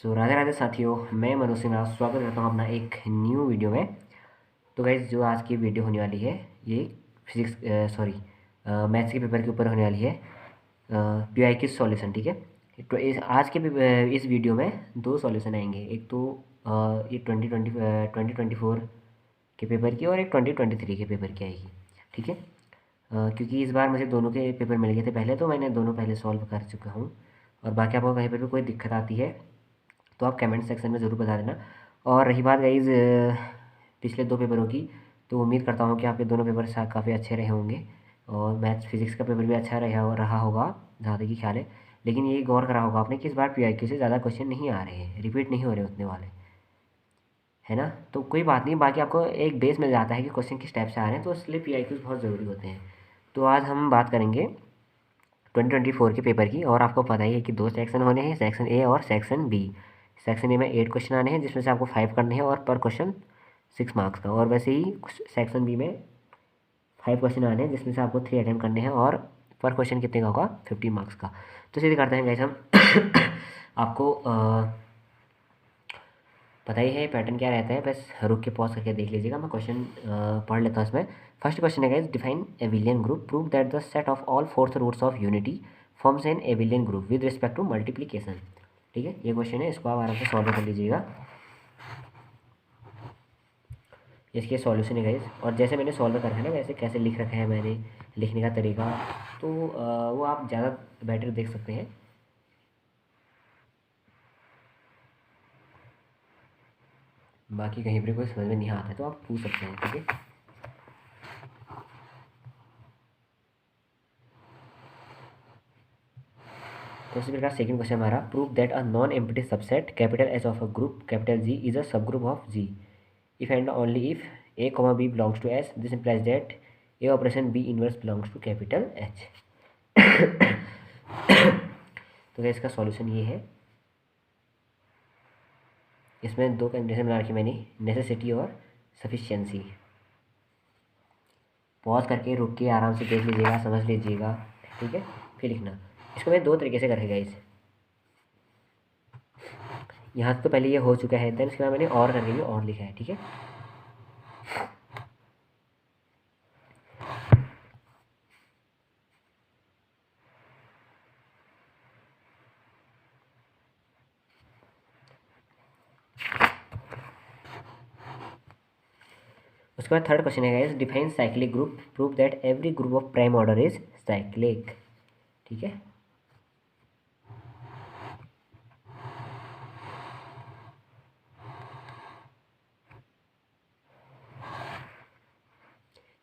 सो राधे राधे साथियों, मैं मनोज सिंह राव स्वागत करता हूँ अपना एक न्यू वीडियो में। तो गाइज जो आज की वीडियो होने वाली है ये फिजिक्स मैथ्स के पेपर के ऊपर होने वाली है। पीआई की सॉल्यूशन, ठीक है। तो इस वीडियो में दो सॉल्यूशन आएंगे। एक तो ये 2024 के पेपर की और एक 2023 के पेपर की आएगी, ठीक है। क्योंकि इस बार मुझे दोनों के पेपर मिल गए थे पहले, तो मैंने दोनों पहले सॉल्व कर चुका हूँ। और बाकी आपको कहीं पर भी कोई दिक्कत आती है तो आप कमेंट सेक्शन में ज़रूर बता देना। और रही बात गाइज़ पिछले दो पेपरों की, तो उम्मीद करता हूँ कि आपके दोनों पेपर काफ़ी अच्छे रहे होंगे। और मैथ्स फिजिक्स का पेपर भी अच्छा रहा होगा जहाँ तक कि ख्याल है। लेकिन ये गौर करा होगा आपने कि इस बार पीआईक्यू से ज़्यादा क्वेश्चन नहीं आ रहे हैं, रिपीट नहीं हो रहे उतने वाले, है ना। तो कोई बात नहीं, बाकी आपको एक बेस मिल जाता है कि क्वेश्चन किस टाइप से आ रहे हैं, तो इसलिए पीआईक्यूज़ बहुत ज़रूरी होते हैं। तो आज हम बात करेंगे 2024 के पेपर की। और आपको पता ही है कि दो सेक्शन होने हैं, सेक्शन ए और सेक्शन बी। सेक्शन ए में 8 क्वेश्चन आने हैं जिसमें से आपको 5 करने हैं और पर क्वेश्चन 6 मार्क्स का। और वैसे ही सेक्शन बी में 5 क्वेश्चन आने हैं जिसमें से आपको 3 अटेम्प्ट करने हैं और पर क्वेश्चन कितने का होगा, 50 मार्क्स का। तो सीधे करते हैं गाइस हम आपको पता ही है पैटर्न क्या रहता है, बस रुक के पॉज करके देख लीजिएगा। मैं क्वेश्चन पढ़ लेता हूँ इसमें। फर्स्ट क्वेश्चन है guys, define abelian group, prove that the set of all fourth roots of unity forms an abelian group with respect to multiplication. ठीक है, ये क्वेश्चन है, इसको आप आराम से सॉल्व कर लीजिएगा। इसके सॉल्यूशन है गाइस, और जैसे मैंने सॉल्व करा है ना वैसे कैसे लिख रखा है मैंने, लिखने का तरीका, तो वो आप ज़्यादा बेटर देख सकते हैं। बाकी कहीं पर कोई समझ में नहीं आता है तो आप पूछ सकते हैं, ठीक है। तो इसी प्रकार सेकंड क्वेश्चन हमारा, prove that a non empty subset capital H of a group capital G is a subgroup of G if and only if A comma B belongs to S, this implies that A operation B inverse belongs to capital H. तो इसका solution ये है। इसमें दो condition बना रखी मैंने, necessity और सफिशिएंसी। पॉज करके रुक के आराम से देख लीजिएगा, समझ लीजिएगा, ठीक है, फिर लिखना। इसको मैं दो तरीके से करेगा इसे, यहाँ तो पहले ये हो चुका है, देन इसके बाद मैंने और करके भी और लिखा है, ठीक है। उसके बाद थर्ड क्वेश्चन है guys, define cyclic group, prove that every group of prime order is cyclic, ठीक है।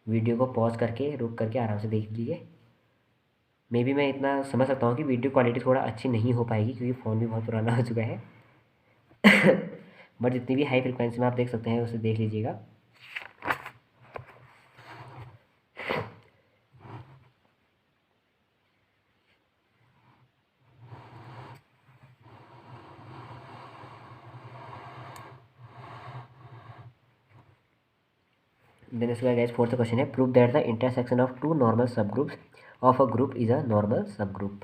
वीडियो को पॉज करके रुक करके आराम से देख लीजिए। मे बी मैं इतना समझ सकता हूँ कि वीडियो क्वालिटी थोड़ा अच्छी नहीं हो पाएगी क्योंकि फ़ोन भी बहुत पुराना हो चुका है। बट जितनी भी हाई फ्रिक्वेंसी में आप देख सकते हैं उसे देख लीजिएगा। देन इसके बाद गाइस फोर्थ क्वेश्चन है, prove that the intersection of two normal subgroups of a group is a normal subgroup.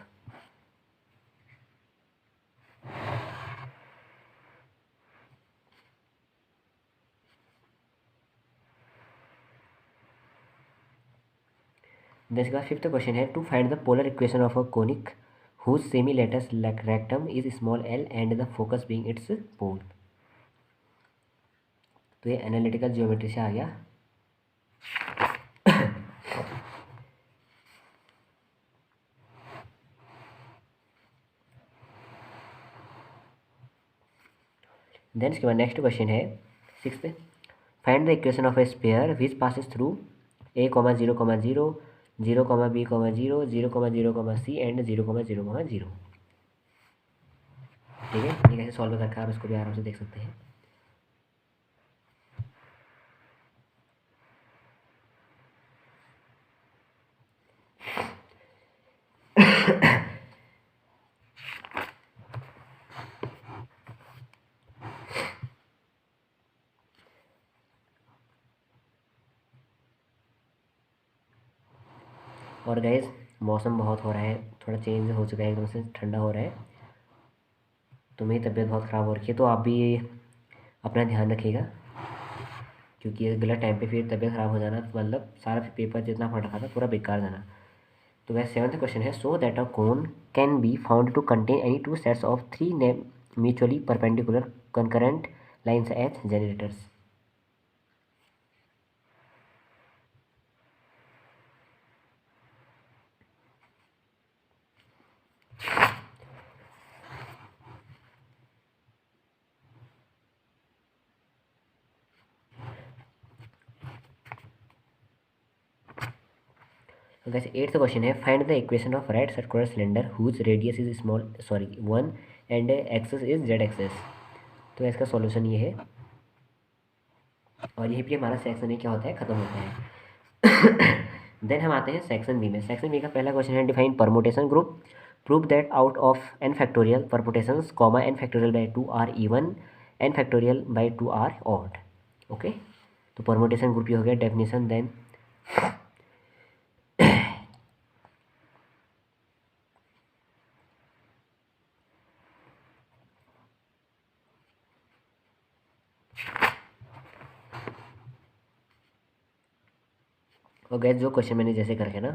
Then इसके बाद फिफ्थ क्वेश्चन है, to find the polar equation of a conic whose semi latus rectum is small L and the focus being its pole. तो ये analytical geometry से आ गया। Then इसके बाद next question है sixth, find the equation of a sphere which passes through a comma zero comma zero, zero comma b comma zero, zero comma zero comma c and zero comma zero comma zero, ठीक है। ये कैसे solve करके आप इसको भी आराम से देख सकते हैं। और गाइस मौसम बहुत हो रहा है, थोड़ा चेंज हो चुका है, एकदम से ठंडा हो रहा है। तो मेरी तबीयत बहुत ख़राब हो रखी है, तो आप भी अपना ध्यान रखिएगा, क्योंकि ये गलत टाइम पे फिर तबीयत ख़राब हो जाना मतलब सारा पेपर जितना पढ़ रखा था पूरा बेकार जाना। तो वैसे सेवन्थ क्वेश्चन है, so that a cone can be found to contain any two sets of three mutually perpendicular concurrent lines as generators. तो वैसे एट्थ क्वेश्चन है, find the equation of right circular cylinder whose radius is small sorry 1 and axis is z axis. तो इसका solution ये है, और यहीं पे हमारा सेक्शन ए क्या होता है, खत्म होता है। देन हम आते हैं सेक्शन बी में। सेक्शन बी का पहला क्वेश्चन है, define permutation group, prove that out of n factorial permutations comma n factorial by 2 are even, n factorial by 2 are odd. Okay, तो परमुटेशन ग्रुप ये हो गया डेफिनेशन। देन और guess जो क्वेश्चन मैंने जैसे करके ना,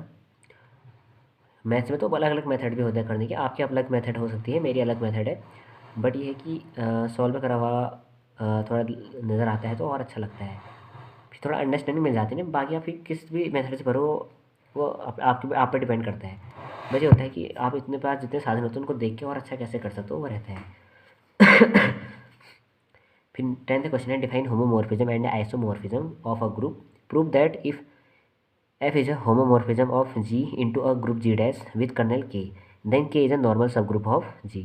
मैथ्स में तो अलग अलग मेथड भी होता है करने के, आपकी अलग मेथड हो सकती है, मेरी अलग मेथड है, बट ये है कि सॉल्व करा हुआ थोड़ा नज़र आता है तो और अच्छा लगता है, फिर थोड़ा अंडरस्टैंडिंग मिल जाती है ना। बाकी आप फिर किस भी मेथड से भरो वो आपके आप पे डिपेंड करता है। बस ये होता है कि आप इतने पास जितने साधन होते हैं उनको देख के और अच्छा कैसे कर सकते हो वो रहता है। फिर टेंथ क्वेश्चन है, define homomorphism and isomorphism of a group, prove that if F is a homomorphism of G into a group G dash with kernel K, then K is a normal subgroup of G।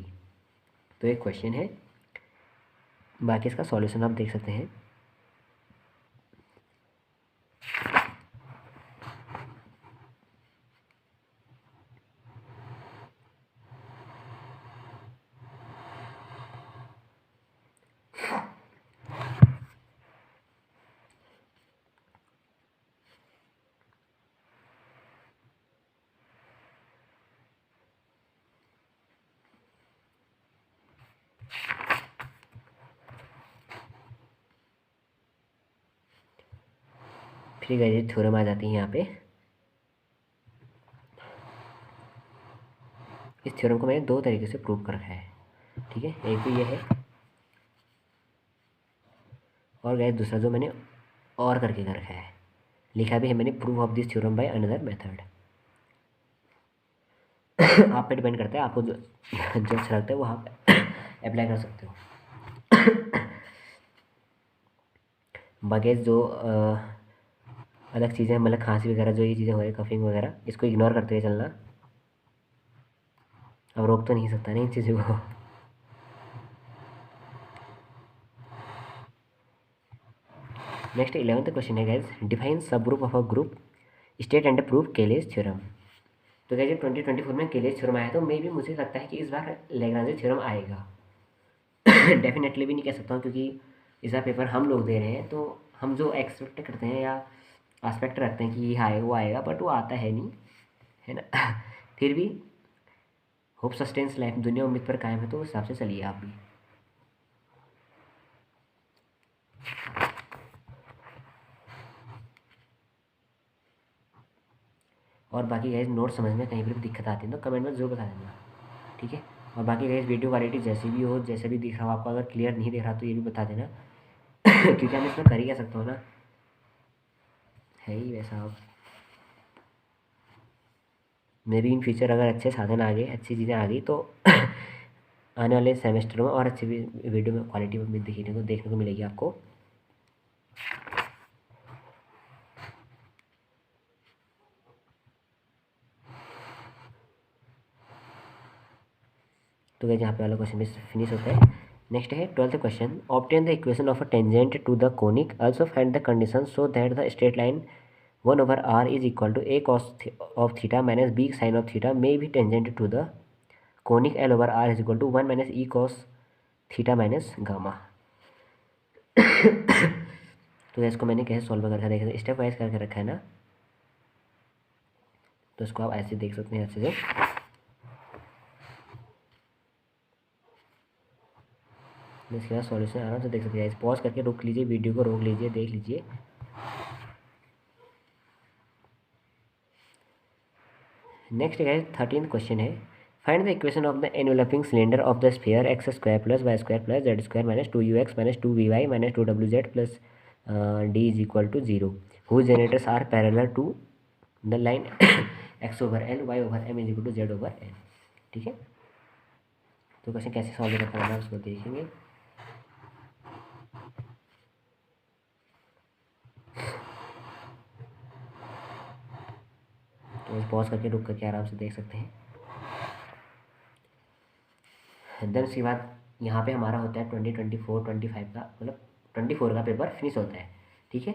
तो एक question है, बाकी इसका solution आप देख सकते हैं। फिर गाइस थ्योरम आ जाती है यहाँ पे। इस थ्योरम को मैंने दो तरीके से प्रूव कर रखा है, ठीक है। एक तो ये है, और गाइस दूसरा जो मैंने और करके कर रखा है, लिखा भी है मैंने, prove of this theorem by another method. आप पे डिपेंड करता है, आपको जो जो अच्छा लगता है वो आप अप्लाई कर सकते हो। बाकी जो अलग चीज़ें मतलब खांसी वगैरह जो ये चीज़ें हो रही है, कफिंग वगैरह, इसको इग्नोर करते हुए चलना। अब रोक तो नहीं सकता नहीं इन चीज़ों को। नेक्स्ट 11th क्वेश्चन है guys, define subgroup of a group state and prove Cayley's theorem. तो गाइज 2024 में केलेज थ्योरम आया, तो मे भी मुझे लगता है कि इस बार लैग्रांज थ्योरम आएगा। डेफिनेटली भी नहीं कह सकता हूँ, क्योंकि इस बार पेपर हम लोग दे रहे हैं, तो हम जो एक्सपेक्ट करते हैं या एस्पेक्ट रखते हैं कि ये आएगा वो आएगा, बट वो आता है नहीं, है ना। फिर भी होप सस्टेंस लाइफ, दुनिया उम्मीद पर कायम है, तो उस हिसाब से चलिए आप भी। और बाकी गाइज नोट समझ में कहीं पर भी दिक्कत आती है तो कमेंट में जरूर बता देना, ठीक है। और बाकी गाइज वीडियो क्वालिटी जैसी भी हो, जैसे भी दिख रहा हो आपको, अगर क्लियर नहीं दिख रहा तो ये भी बता देना। क्योंकि हम इसमें कर ही कह सकते हो ना, है ही वैसा। अब मे भी इन फ्यूचर अगर अच्छे साधन आ गए, अच्छी चीज़ें आ गई, तो आने वाले सेमेस्टर में और अच्छी भी वीडियो में क्वालिटी में देखने को मिलेगी आपको। तो गाइस यहाँ पे वाला क्वेश्चन भी फिनिश होता है। नेक्स्ट है 12th question, obtain the equation of a tangent to the conic, also find the condition so that the straight line 1/r is equal to a cos of theta minus b sine of theta may be tangent to the conic l/r is equal to 1 minus e cos theta minus gamma. तो इसको मैंने कैसे solve करके देखा, step wise करके रखा है ना, तो इसको आप ऐसे देख सकते हैं अच्छे से। इसके बाद सॉल्यूशन आराम से देख सकते हैं। पॉज करके रोक लीजिए, वीडियो को रोक लीजिए, देख लीजिए। नेक्स्ट गाइस 13th क्वेश्चन है, find the equation of the enveloping cylinder of the sphere x square plus y square plus z square minus 2ux minus 2vy minus 2wz plus d is equal to 0 whose generators are parallel to the line x over l y over m is equal to z over n. ठीक है, तो question कैसे solve करना है उसको देखेंगे। तो pause करके रुक करके आराम से देख सकते हैं। देन उसके बाद यहाँ पे हमारा होता है 2024-25 का, मतलब 24 का पेपर फिनिश होता है। ठीक है,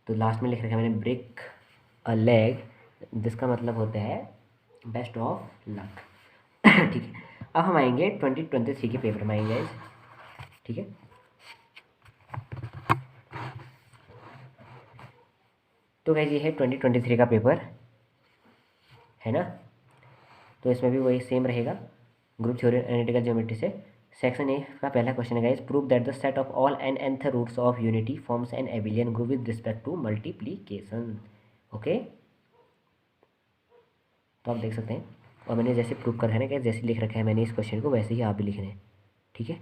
तो लास्ट में लिख रखा है मैंने ब्रेक अ लेग, जिसका मतलब होता है बेस्ट ऑफ लक। ठीक है, अब हम आएंगे 2023 के पेपर में आएंगे। ठीक है, तो गाइस ये है 2023 का पेपर है ना। तो इसमें भी वही सेम रहेगा, ग्रुप थ्योरी एनालिटिकल ज्योमेट्री से। सेक्शन ए का पहला क्वेश्चन है guys, prove that the set of all n nth roots of unity forms an abelian group with respect to multiplication. Okay, तो आप देख सकते हैं, और मैंने जैसे प्रूव कर है ना कि जैसे लिख रखा है मैंने इस क्वेश्चन को, वैसे ही आप भी लिख रहे हैं। ठीक है,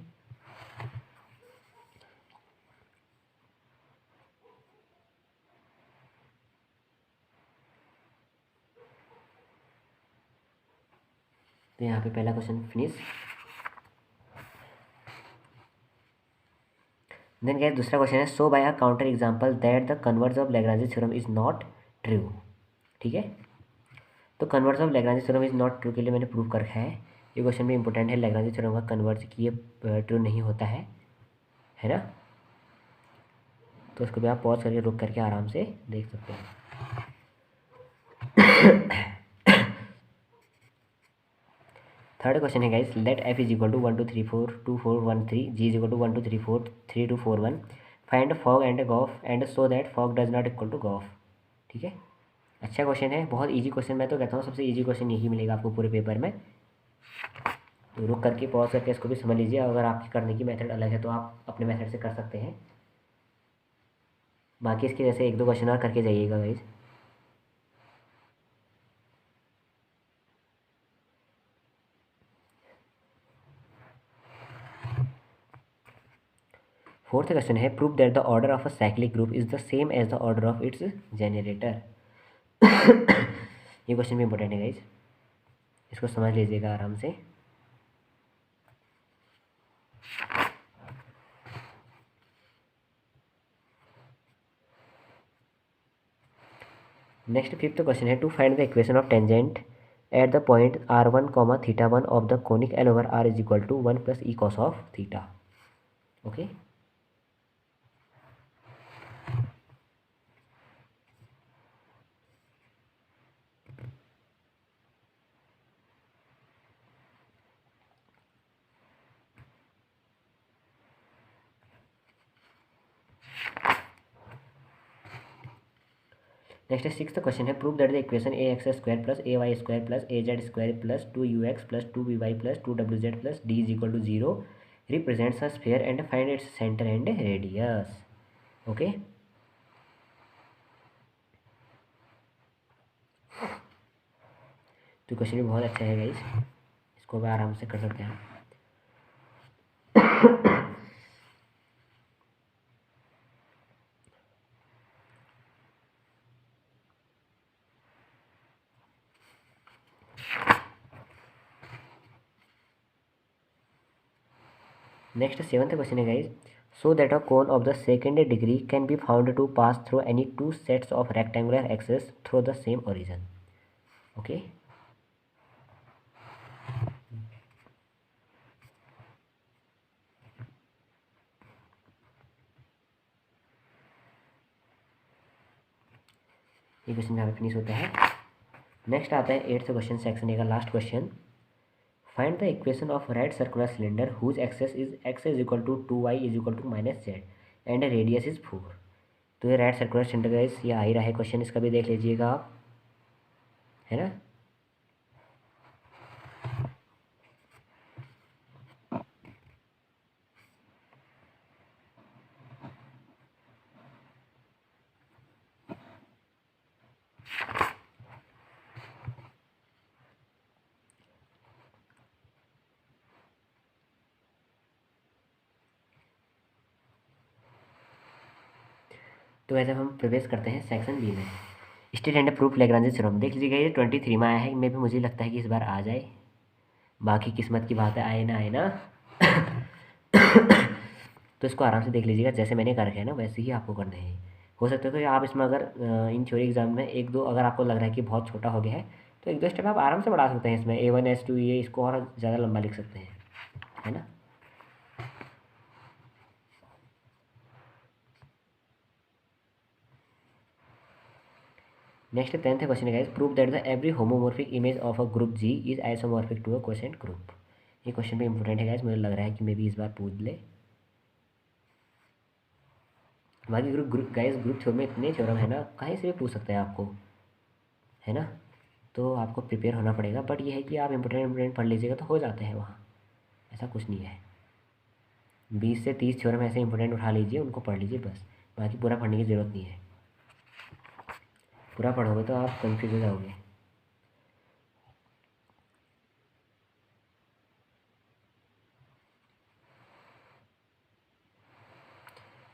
तो यहाँ पे पहला क्वेश्चन फिनिश। देन गाइस दूसरा क्वेश्चन है, show by a counter example that the converse of Lagrange theorem is not true. ठीक है, तो converse of Lagrange theorem is not true के लिए मैंने प्रूव कर रखा है। ये क्वेश्चन भी इंपॉर्टेंट है, लैग्रांज थ्योरम का कन्वर्स की ये ट्रू नहीं होता है ना। तो उसको भी आप पॉज करके रुक करके आराम से देख सकते हैं। थर्ड क्वेश्चन है guys, let f is equal to 1 2 3 4 2 4 1 3 g is equal to 1 2 3 4 3 2 4 1 find fog and gof and so that fog does not equal to gof. ठीक है, अच्छा क्वेश्चन है, बहुत इजी क्वेश्चन, मैं तो कहता हूँ सबसे इजी क्वेश्चन यही मिलेगा आपको पूरे पेपर में। तो रुक करके पॉज करके इसको भी समझ लीजिए, अगर आपकी करने की मेथड अलग है तो आप अपने मेथड से कर सकते हैं। बाकी इसके जैसे एक दो क्वेश्चन और करके जाइएगा गाइस। फोर्थ क्वेश्चन है, prove that the order of a cyclic group is the same as the order of its generator. ये क्वेश्चन भी इंपॉर्टेंट है गाइस, इसको समझ लीजिएगा आराम से। नेक्स्ट फिफ्थ क्वेश्चन है, to find the equation of tangent at the point r1 comma theta 1 of the conic l over r is equal to 1 plus E cos of theta. Okay, next sixth question है, prove that the equation a x square plus a y square plus a z square plus 2ux plus 2vy plus 2wz plus d is equal to 0 represents a sphere and find its centre and radius. Okay, तो question भी बहुत अच्छा है guys, इसको भी आराम से कर सकते हैं। नेक्स्ट सेवंथ क्वेश्चन है guys, so that a cone of the second degree can be found to pass through any two sets of rectangular axes through the same origin. Okay, ये क्वेश्चन यहाँ पे फिनिश होता है। Next आता है eighth question, section A का last question, find the equation of right circular cylinder whose axis is x is equal to 2y is equal to minus z and radius is 4। तो ये right circular cylinder guys ये आ ही रहा है question, इसका भी देख लीजिएगा आप, है ना। तो वैसे हम प्रवेश करते हैं सेक्शन बी में। State and proof Lagrange theorem देख लीजिएगा, ये 23 में आया है। मे भी मुझे लगता है कि इस बार आ जाए, बाकी किस्मत की बात है, आए ना आए ना। तो इसको आराम से देख लीजिएगा, जैसे मैंने कर रखे है ना वैसे ही आपको करना है। हो सकता है तो आप इसमें अगर इन थ्योरी एग्जाम में एक दो अगर आपको लग रहा है कि बहुत छोटा हो गया है, तो एक दो स्टेप आप आराम से बढ़ा सकते हैं इसमें, A1 S2 ये इसको और ज़्यादा लंबा लिख सकते हैं, है ना। नेक्स्ट 10th क्वेश्चन है, prove that the every homomorphic image of a group G is isomorphic to a quotient group. ये क्वेश्चन भी इंपॉर्टेंट है गाइस, मुझे लग रहा है कि मे भी इस बार पूछ ले। बाकी ग्रुप गाइस ग्रुप थ्योरम में इतने थ्योरम है ना, कहीं से भी पूछ सकते हैं आपको, है ना। तो आपको प्रिपेयर होना पड़ेगा, बट ये है कि आप इंपॉर्टेंट पढ़ लीजिएगा तो हो जाते हैं वहाँ, ऐसा कुछ नहीं है। 20 से 30 थ्योरम ऐसे इंपॉर्टेंट उठा लीजिए, उनको पढ़ लीजिए बस, बाकी पूरा पढ़ने की ज़रूरत नहीं है। पूरा पढ़ोगे तो आप कन्फ्यूज हो जाओगे।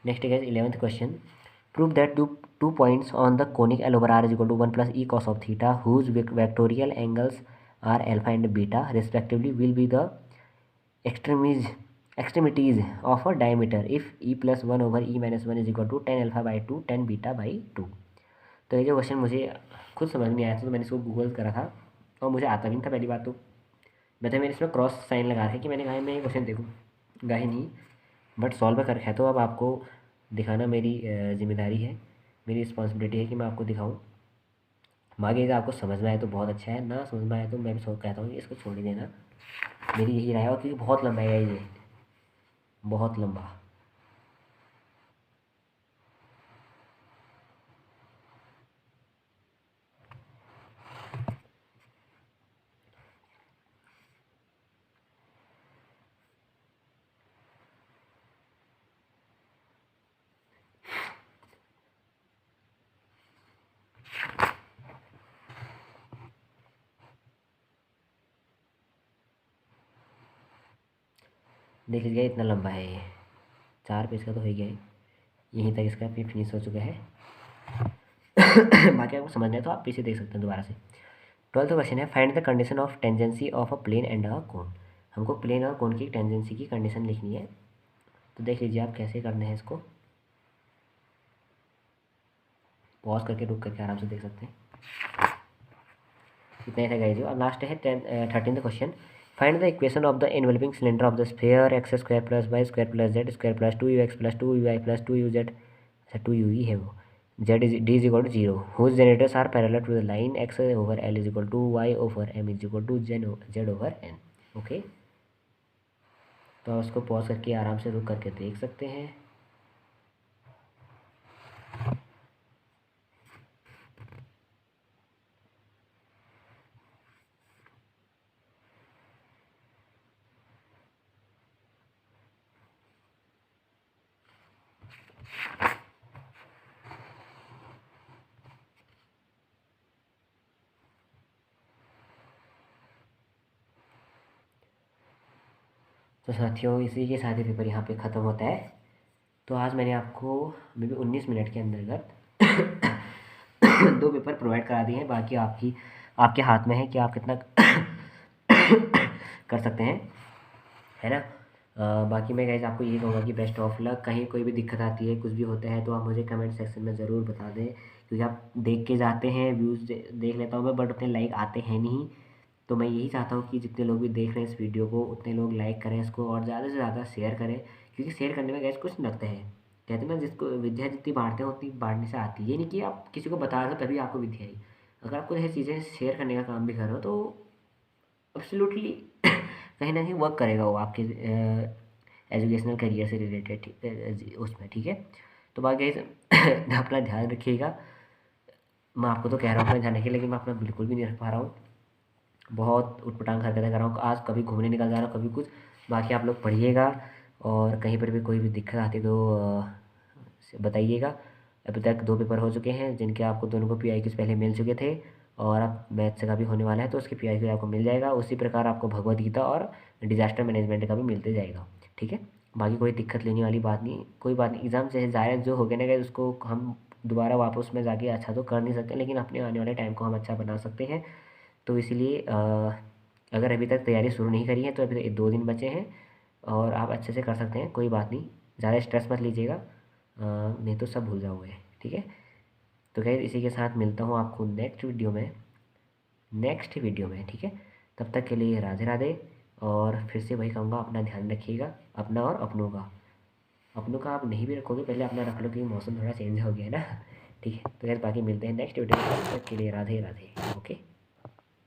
नेक्स्ट है 11th question, prove that two points on the conic L over R is equal to 1 plus E cos of theta whose vectorial angles are alpha and beta respectively will be the extremes extremities of a diameter if E plus 1 over E minus 1 is equal to 10 alpha by 2 10 beta by 2। तो ये जो question मुझे खुद समझ नहीं आया था, तो मैंने इसको गूगल करा था और मुझे आता भी नहीं था पहली बात तो। मैंने इसमें क्रॉस साइन लगा रखा है कि मैंने कहा मैं ये क्वेश्चन देखूँगा ही नहीं, बट सॉल्व कर रखा है, तो अब आपको दिखाना मेरी जिम्मेदारी है, मेरी रिस्पॉन्सिबिलिटी है कि मैं आपको दिखाऊँ। बाकी अगर आपको समझ में आए तो बहुत अच्छा है, ना समझ में आए तो मैं भी सोच कहता हूँ कि इसको छोड़ ही देना, मेरी यही राय है। और क्योंकि बहुत लंबा है ये, बहुत लंबा। देख लीजिए इतना लंबा है ये, 4 पेज का तो हो ही गया है, यहीं तक इसका भी फिनिश हो चुका है। बाकी आपको समझना है तो आप पीछे देख सकते हैं दोबारा से। 12th क्वेश्चन है, find the condition of tangency of a plane and a cone. हमको प्लेन और कोन की टेंजेंसी की कंडीशन लिखनी है, तो देख लीजिए आप कैसे करना है इसको, पॉज करके रुक करके आराम से देख सकते हैं। इतना ही था गाइस। अब लास्ट है 13th question, find the equation of the enveloping cylinder of the sphere x square plus y square plus z square plus 2ux plus 2y plus 2uz, अच्छा 2u है वो, z is d is equal to zero, whose generators are parallel to the line x over l is equal to y over m is equal to z over n. Okay, तो उसको pause करके आराम से रुक करके देख सकते हैं। तो साथियों इसी के साथ ही पेपर यहाँ पे ख़त्म होता है। तो आज मैंने आपको मे बी 19 मिनट के अंतर्गत 2 पेपर प्रोवाइड करा दिए हैं, बाकी आपके हाथ में है कि आप कितना कर सकते हैं, है ना। बाकी मैं गाइस आपको यही कहूँगा कि बेस्ट ऑफ लक। कहीं कोई भी दिक्कत आती है, कुछ भी होता है, तो आप मुझे कमेंट सेक्शन में ज़रूर बता दें, क्योंकि आप देख के जाते हैं, व्यूज़ देख लेता हूँ मैं, बट उतने लाइक आते हैं नहीं। तो मैं यही चाहता हूँ कि जितने लोग भी देख रहे हैं इस वीडियो को, उतने लोग लाइक करें इसको और ज़्यादा से ज़्यादा शेयर करें, क्योंकि शेयर करने में गाइस कुछ नहीं लगता है। कहते हैं ना, जिसको विद्या जितनी बांटते हैं उतनी बांटने से आती है। ये नहीं कि आप किसी को बता रहे हो तभी आपको विद्या आई। अगर आप कुछ ऐसी चीज़ें शेयर करने का काम भी कर रहे हो तो एब्सोल्युटली कहीं ना कहीं वर्क करेगा वो आपके एजुकेशनल करियर से रिलेटेड उसमें, ठीक है। तो बाकी अपना ध्यान रखिएगा। मैं आपको तो कह रहा हूँ अपना ध्यान रखिए, लेकिन मैं अपना बिल्कुल भी नहीं रख पा रहा हूँ, बहुत उटपटांग हरकतें कर रहा हूँ, आज कभी घूमने निकल जा रहा हूँ, कभी कुछ। बाकी आप लोग पढ़िएगा, और कहीं पर भी कोई भी दिक्कत आती तो बताइएगा। अभी तक 2 पेपर हो चुके हैं, जिनके आपको दोनों को PIQs पहले मिल चुके थे, और अब मैथ्स का भी होने वाला है, तो उसके PIQ आपको मिल जाएगा। उसी प्रकार आपको भगवद गीता और डिजास्टर मैनेजमेंट का भी मिलते जाएगा, ठीक है। बाकी कोई दिक्कत लेने वाली बात नहीं, कोई बात नहीं। एग्ज़ाम से ज़ाहिर जो हो गया ना गाइस, उसको हम दोबारा वापस में जाके अच्छा तो कर नहीं सकते, लेकिन अपने आने वाले टाइम को हम अच्छा बना सकते हैं। तो इसीलिए अगर अभी तक तैयारी शुरू नहीं करी है तो अभी 2 दिन बचे हैं और आप अच्छे से कर सकते हैं, कोई बात नहीं। ज़्यादा स्ट्रेस मत लीजिएगा, नहीं तो सब भूल जाओगे, ठीक है। तो गाइस इसी के साथ मिलता हूँ आपको नेक्स्ट वीडियो में, ठीक है। तब तक के लिए राधे राधे। और फिर से वही कहूँगा, अपना ध्यान रखिएगा, अपना और अपनों का आप नहीं भी रखोगे, पहले अपना रख लो क्योंकि मौसम थोड़ा चेंज हो गया है ना। ठीक है, तो यार बाकी मिलते हैं नेक्स्ट वीडियो में, तब तक के लिए राधे राधे। ओके।